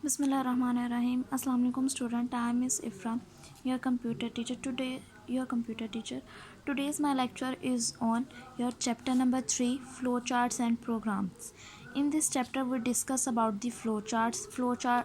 Bismillahirrahmanirrahim. Assalamu alaikum student. I am Miss Ifra, your computer teacher. Today's my lecture is on your chapter number 3, flowcharts and programs. In this chapter we discuss about the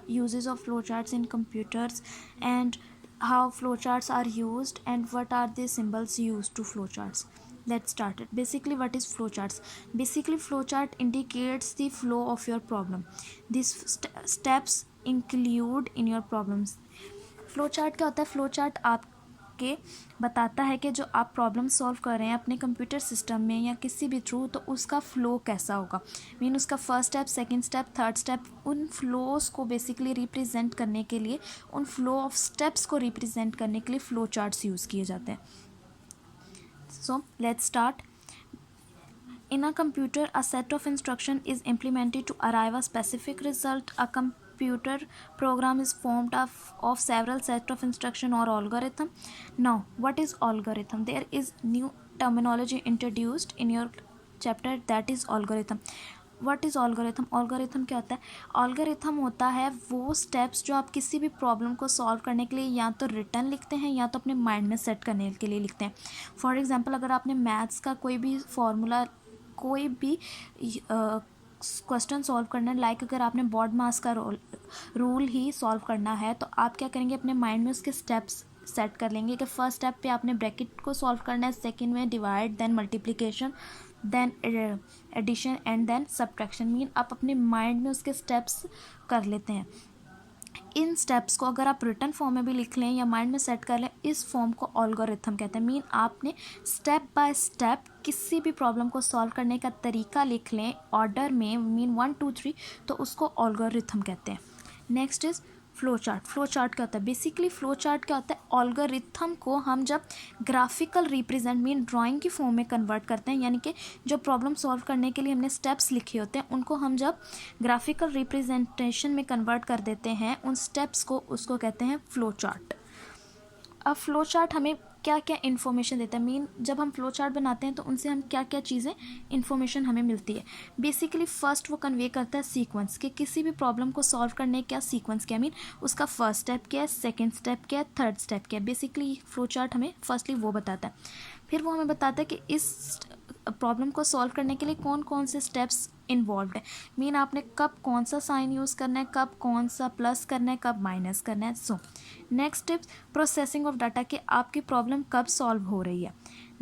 uses of flowcharts in computers, and how flowcharts are used and what are the symbols used to flowcharts. Let's start it. Basically, what is flowcharts? Basically, flowchart indicates the flow of your problem. These steps include in your problems. Flow chart क्या होता है? Flow chart आपके बताता है कि जो आप problem solve कर रहे हैं अपने कंप्यूटर सिस्टम में या किसी भी थ्रू, तो उसका फ़्लो कैसा होगा. उसका first step, second step, third step, उन फ्लोज को बेसिकली रिप्रेजेंट करने के लिए, उन फ्लो ऑफ स्टेप्स को रिप्रेजेंट करने के लिए फ्लो चार्ट्स यूज़ किए जाते हैं. So let's start. In a computer, a set of instruction is implemented to arrive a specific result. A computer program is formed of several set of instruction or algorithm. Now, what is algorithm? There is new terminology introduced in your chapter, that is algorithm. What is algorithm? Algorithm क्या होता है? Algorithm होता है वो steps जो आप किसी भी प्रॉब्लम को सॉल्व करने के लिए या तो रिटर्न लिखते हैं या तो अपने माइंड में सेट करने के लिए लिखते हैं. फॉर एग्जांपल, अगर आपने मैथ्स का कोई भी फॉर्मूला, कोई भी क्वेश्चन सॉल्व करना है, लाइक अगर आपने बॉड मास का रूल ही सॉल्व करना है, तो आप क्या करेंगे? अपने माइंड में उसके स्टेप्स सेट कर लेंगे कि फर्स्ट स्टेप पे आपने ब्रैकेट को सॉल्व करना है, सेकंड में divide, then multiplication, then addition and then subtraction. आप अपने माइंड में उसके स्टेप्स कर लेते हैं. इन स्टेप्स को अगर आप रिटन फॉर्म में भी लिख लें या माइंड में सेट कर लें, इस फॉर्म को ऑलगोरिथम कहते हैं. आपने स्टेप बाय स्टेप किसी भी प्रॉब्लम को सॉल्व करने का तरीका लिख लें ऑर्डर में, 1 2 3, तो उसको ऑलगोरिथम कहते हैं. Next is flow chart. Flow chart क्या होता है? बेसिकली फ्लो चार्ट क्या होता है? ऑलगोरिथम को हम जब ग्राफिकल रिप्रेजेंट ड्राइंग की फॉर्म में कन्वर्ट करते हैं, यानी कि जो प्रॉब्लम सॉल्व करने के लिए हमने स्टेप्स लिखे होते हैं उनको हम जब ग्राफिकल रिप्रेजेंटेशन में कन्वर्ट कर देते हैं, उन स्टेप्स को, उसको कहते हैं फ्लो चार्ट. अब फ्लो चार्ट हमें क्या क्या इन्फॉर्मेशन देता है? जब हम फ्लो चार्ट बनाते हैं तो उनसे हम क्या क्या चीज़ें इन्फॉर्मेशन हमें मिलती है. बेसिकली फर्स्ट वो कन्वे करता है सीक्वेंस, कि किसी भी प्रॉब्लम को सॉल्व करने का सीक्वेंस क्या, उसका फर्स्ट स्टेप क्या है, सेकंड स्टेप क्या है, थर्ड स्टेप क्या है. बेसिकली फ्लो चार्ट हमें फर्स्टली वो बताता है. फिर वो हमें बताता है कि इस प्रॉब्लम को सॉल्व करने के लिए कौन कौन से स्टेप्स इन्वॉल्व है. आपने कब कौन सा साइन यूज़ करना है, कब कौन सा प्लस करना है, कब माइनस करना है. So next tips, processing of data, कि आपकी प्रॉब्लम कब सॉल्व हो रही है.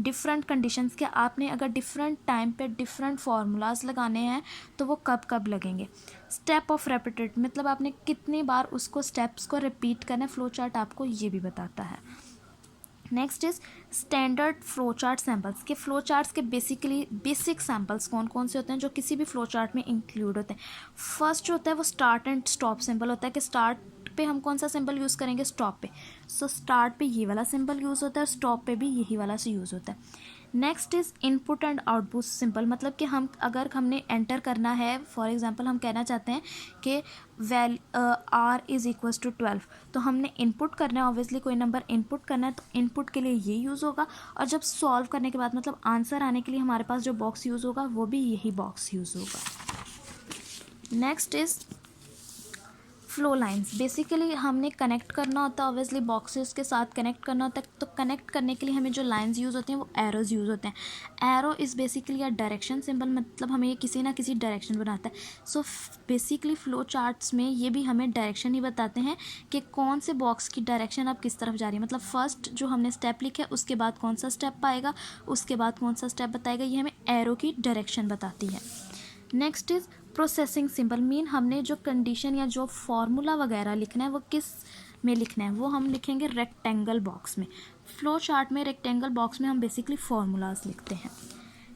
डिफरेंट कंडीशंस, के आपने अगर डिफरेंट टाइम पे डिफरेंट फार्मूलाज लगाने हैं तो वो कब कब लगेंगे. स्टेप ऑफ रेपिटेड, मतलब आपने कितनी बार उसको स्टेप्स को रिपीट करना है. फ्लो चार्ट आपको ये भी बताता है. Next is standard flow chart samples, के फ्लो चार्ट्स के बेसिकली बेसिक सैम्पल्स कौन कौन से होते हैं जो किसी भी फ्लो चार्ट में इंक्लूड होते हैं. फर्स्ट जो होता है वो स्टार्ट एंड स्टॉप सिंबल होता है, कि स्टार्ट पे हम कौन सा सिंबल यूज़ करेंगे, स्टॉप पे. सो स्टार्ट पे ये वाला सिंबल यूज़ होता है और स्टॉप पे भी यही वाला से यूज़ होता है. Next is input and output symbol, मतलब कि अगर हमने एंटर करना है, फॉर एग्जांपल हम कहना चाहते हैं कि r इज़ इक्वल्स टू 12, तो हमने इनपुट करना है, ऑब्वियसली कोई नंबर इनपुट करना है, तो इनपुट के लिए ये यूज़ होगा. और जब सॉल्व करने के बाद, मतलब आंसर आने के लिए हमारे पास जो बॉक्स यूज़ होगा वो भी यही बॉक्स यूज़ होगा. Next is flow lines. Basically हमने कनेक्ट करना होता है, ऑब्वियसली बॉक्सेस के साथ कनेक्ट करना होता है, तो कनेक्ट करने के लिए हमें जो लाइंस यूज़ होते हैं वो एरोज़ यूज़ होते हैं. Arrow is basically a direction symbol, मतलब हमें ये किसी ना किसी डायरेक्शन बनाता है. सो बेसिकली फ्लो चार्ट्स में ये भी हमें डायरेक्शन ही बताते हैं कि कौन से बॉक्स की डायरेक्शन आप किस तरफ जा रही है. मतलब फर्स्ट जो हमने स्टेप लिखा है उसके बाद कौन सा स्टेप आएगा, उसके बाद कौन सा स्टेप बताएगा, ये हमें एरो की डायरेक्शन बताती है. नेक्स्ट इज़ प्रोसेसिंग सिंबल, हमने जो कंडीशन या जो फार्मूला वगैरह लिखना है वो किस में लिखना है, वो हम लिखेंगे रेक्टेंगल बॉक्स में. फ्लो चार्ट में रेक्टेंगल बॉक्स में हम बेसिकली फार्मूलाज लिखते हैं.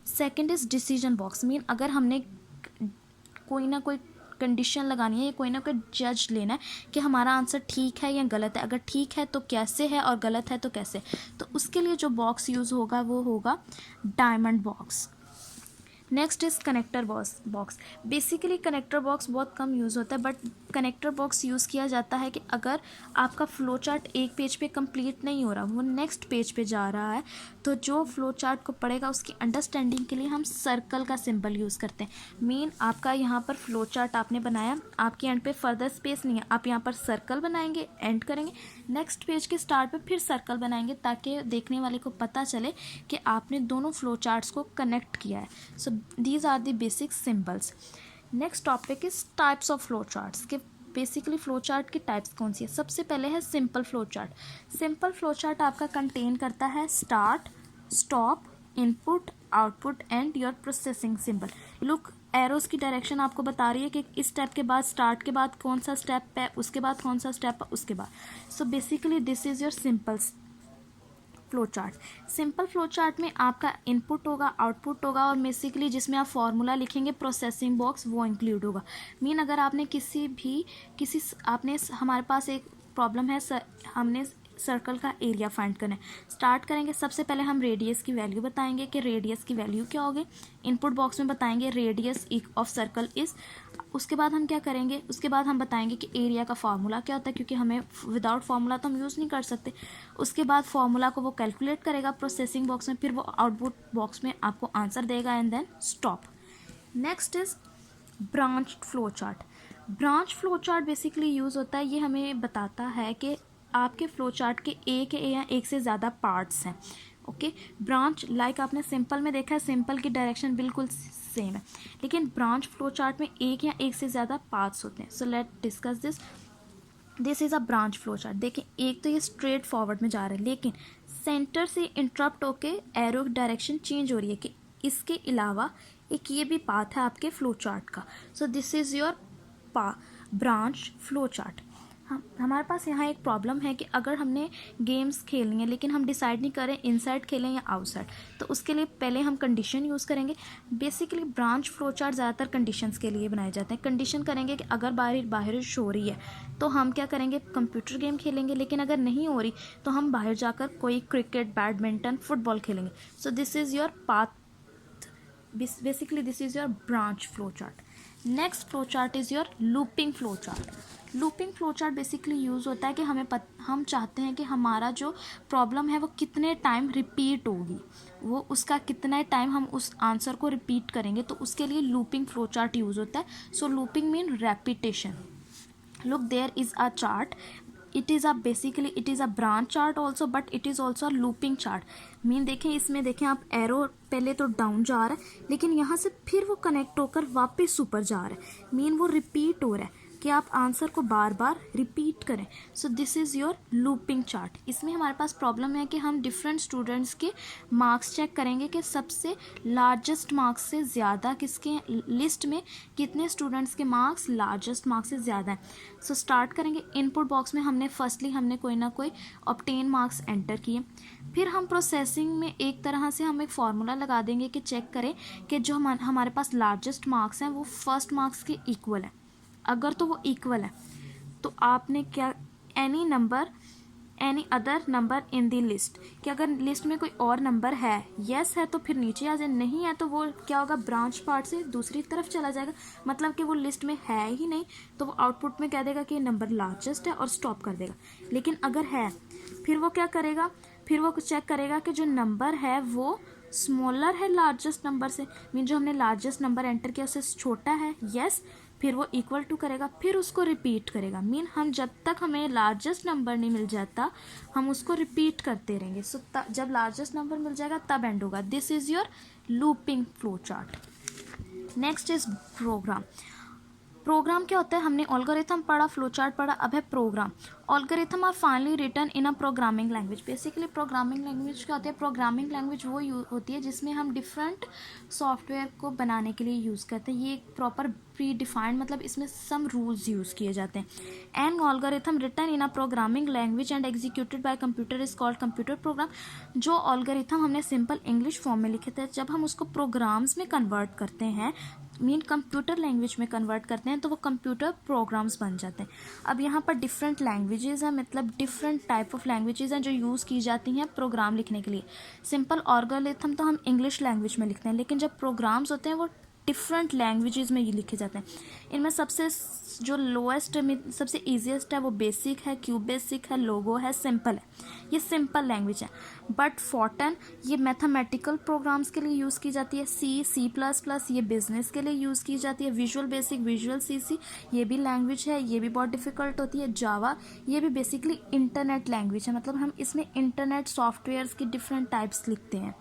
सेकंड इज़ डिसीजन बॉक्स, अगर हमने कोई ना कोई कंडीशन लगानी है या कोई ना कोई जज लेना है कि हमारा आंसर ठीक है या गलत है, अगर ठीक है तो कैसे है और गलत है तो कैसे, तो उसके लिए जो बॉक्स यूज़ होगा वो होगा diamond box. Next is connector box. Basically connector box बहुत कम यूज़ होता है, बट कनेक्टर बॉक्स यूज़ किया जाता है कि अगर आपका फ्लो चार्ट एक पेज पे कंप्लीट नहीं हो रहा, वो नेक्स्ट पेज पे जा रहा है, तो जो फ्लो चार्ट को पढ़ेगा उसकी अंडरस्टैंडिंग के लिए हम सर्कल का सिंबल यूज़ करते हैं। मीन आपका यहाँ पर फ्लो चार्ट आपने बनाया, आपके एंड पे फर्दर स्पेस नहीं है, आप यहाँ पर सर्कल बनाएंगे, एंड करेंगे, नेक्स्ट पेज के स्टार्ट पे फिर सर्कल बनाएंगे, ताकि देखने वाले को पता चले कि आपने दोनों फ्लो चार्ट्स को कनेक्ट किया है। So these are the basic symbols. Next topic is types of flow charts के बेसिकली फ्लो चार्ट की टाइप्स कौन सी है। सबसे पहले है simple flow chart. Simple flow chart आपका कंटेन करता है start, stop, input, output and your processing symbol. Look, arrows की डायरेक्शन आपको बता रही है कि इस स्टेप के बाद, स्टार्ट के बाद कौन सा स्टेप है, उसके बाद कौन सा स्टेप है, उसके बाद। So basically this is your simple flow chart. Simple flow chart में आपका इनपुट होगा, आउटपुट होगा, और बेसिकली जिसमें आप फॉर्मूला लिखेंगे प्रोसेसिंग बॉक्स वो इंक्लूड होगा। मीन अगर आपने हमारे पास एक प्रॉब्लम है, हमने सर्कल का एरिया फाइंड करना है। स्टार्ट करेंगे, सबसे पहले हम रेडियस की वैल्यू बताएंगे कि रेडियस की वैल्यू क्या होगी। इनपुट बॉक्स में बताएंगे रेडियस ऑफ सर्कल इज। उसके बाद हम क्या करेंगे, उसके बाद हम बताएंगे कि एरिया का फार्मूला क्या होता है, क्योंकि हमें विदाउट फार्मूला तो हम यूज़ नहीं कर सकते। उसके बाद फार्मूला को वो कैलकुलेट करेगा प्रोसेसिंग बॉक्स में, फिर वो आउटपुट बॉक्स में आपको आंसर देगा, and then stop. Next is branch flow chart. Branch flow chart basically use होता है, ये हमें बताता है कि आपके फ्लो चार्ट के एक से ज़्यादा पार्ट्स हैं। ओके, ब्रांच लाइक आपने सिंपल में देखा है, सिंपल की डायरेक्शन बिल्कुल सेम है, लेकिन ब्रांच फ्लो चार्ट में एक या एक से ज़्यादा पार्ट्स होते हैं। So let discuss this is a branch flow chart. देखिए, एक तो ये स्ट्रेट फॉरवर्ड में जा रहा है, लेकिन सेंटर से इंटरप्ट होके एरो डायरेक्शन चेंज हो रही है कि इसके अलावा एक ये भी पाथ है आपके फ्लो चार्ट का। So this is your branch flow chart. हमारे पास यहाँ एक प्रॉब्लम है कि अगर हमने गेम्स खेलनी है, लेकिन हम डिसाइड नहीं करें इनसाइड खेलें या आउटसाइड, तो उसके लिए पहले हम कंडीशन यूज़ करेंगे। बेसिकली ब्रांच फ्लो चार्ट ज़्यादातर कंडीशंस के लिए बनाए जाते हैं। कंडीशन करेंगे कि अगर बारिश हो रही है तो हम क्या करेंगे, कंप्यूटर गेम खेलेंगे, लेकिन अगर नहीं हो रही तो हम बाहर जाकर कोई क्रिकेट, बैडमिंटन, फुटबॉल खेलेंगे। So this is your path, basically this is your branch flow chart. Next flow chart is your looping flow chart. Looping flow chart basically use होता है कि हम चाहते हैं कि हमारा जो प्रॉब्लम है वो कितने टाइम रिपीट होगी, वो उसका कितना टाइम हम उस आंसर को रिपीट करेंगे, तो उसके लिए लूपिंग फ्लो चार्ट यूज़ होता है। So looping mean repetition. Look, there is a chart, it is a branch chart also, but it is also a looping chart. Mean देखें, इसमें देखें आप, एरो पहले तो डाउन जा रहा है, लेकिन यहाँ से फिर वो कनेक्ट होकर वापस ऊपर जा रहा है। मीन वो रिपीट हो रहा है कि आप आंसर को बार बार रिपीट करें। So this is your looping chart. इसमें हमारे पास प्रॉब्लम है कि हम डिफरेंट स्टूडेंट्स के मार्क्स चेक करेंगे कि सबसे लार्जेस्ट मार्क्स से ज़्यादा किसके लिस्ट में कितने स्टूडेंट्स के मार्क्स लार्जेस्ट मार्क्स से ज़्यादा हैं। सो स्टार्ट करेंगे, इनपुट बॉक्स में हमने कोई ना कोई ऑब्टेन मार्क्स एंटर किए। फिर हम प्रोसेसिंग में एक तरह से हम एक फार्मूला लगा देंगे कि चेक करें कि जो हमारे पास लार्जेस्ट मार्क्स हैं वो फर्स्ट मार्क्स के इक्वल है। अगर तो वो इक्वल है तो आपने क्या, any other number in the list, कि अगर लिस्ट में कोई और नंबर है, यस है तो फिर नीचे आ जाए, नहीं है तो वो क्या होगा, ब्रांच पार्ट से दूसरी तरफ चला जाएगा। मतलब कि वो लिस्ट में है ही नहीं, तो वो आउटपुट में कह देगा कि नंबर लार्जेस्ट है और स्टॉप कर देगा। लेकिन अगर है, फिर वो क्या करेगा, फिर वो चेक करेगा कि जो नंबर है वो स्मॉलर है लार्जेस्ट नंबर से, मीन जो हमने लार्जेस्ट नंबर एंटर किया उससे छोटा है, यस, फिर वो इक्वल टू करेगा, फिर उसको रिपीट करेगा। मीन हम जब तक हमें लार्जेस्ट नंबर नहीं मिल जाता हम उसको रिपीट करते रहेंगे। सो जब लार्जेस्ट नंबर मिल जाएगा तब एंड होगा। This is your looping flow chart. Next is program. Program क्या होता है, हमने ऑल्गोरिथम पढ़ा, फ्लो चार्ट पढ़ा, अब है program. Algorithm are finally written in a programming language. Basically programming language क्या होती है, प्रोग्रामिंग लैंग्वेज वो होती है जिसमें हम डिफरेंट सॉफ्टवेयर को बनाने के लिए यूज़ करते हैं। ये एक प्रॉपर प्री डिफाइंड, मतलब इसमें सम रूल्स यूज़ किए जाते हैं। An algorithm written in a programming language and executed by computer is called computer program. जो ऑल्गोरिथम हमने सिंपल इंग्लिश फॉर्म में लिखे थे, जब हम उसको प्रोग्राम्स में कन्वर्ट करते हैं मीन कंप्यूटर लैंग्वेज में कन्वर्ट करते हैं तो वो कंप्यूटर प्रोग्राम्स बन जाते हैं। अब यहाँ पर डिफरेंट लैंग्वेजेस हैं, मतलब डिफरेंट टाइप ऑफ लैंग्वेजेस हैं जो यूज़ की जाती हैं प्रोग्राम लिखने के लिए। सिंपल ऑर्गेनिथम तो हम इंग्लिश लैंग्वेज में लिखते हैं, लेकिन जब प्रोग्राम्स होते हैं वो डिफरेंट लैंग्वेजेस में ये लिखे जाते हैं। इनमें सबसे जो लोएस्ट में सबसे ईजीएस्ट है वो बेसिक है, क्यूब बेसिक है, लोगो है, सिंपल है। ये सिंपल लैंग्वेज है। बट फोर्टन ये मैथमेटिकल प्रोग्राम्स के लिए यूज़ की जाती है। C++ ये बिजनेस के लिए यूज़ की जाती है। विजुअल बेसिक, विजुअल CC ये भी लैंग्वेज है, ये भी बहुत डिफ़िकल्ट होती है। जावा ये भी बेसिकली इंटरनेट लैंग्वेज है, मतलब हम इसमें इंटरनेट सॉफ्टवेयर्स की डिफरेंट टाइप्स लिखते हैं।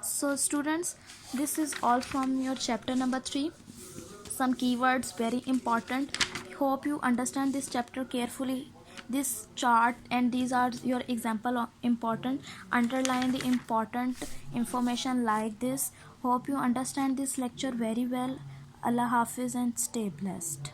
So students, this is all from your chapter number 3. Some keywords very important. Hope you understand this chapter carefully. This chart and these are your example important. Underline the important information like this. Hope you understand this lecture very well. Allah Hafiz and stay blessed.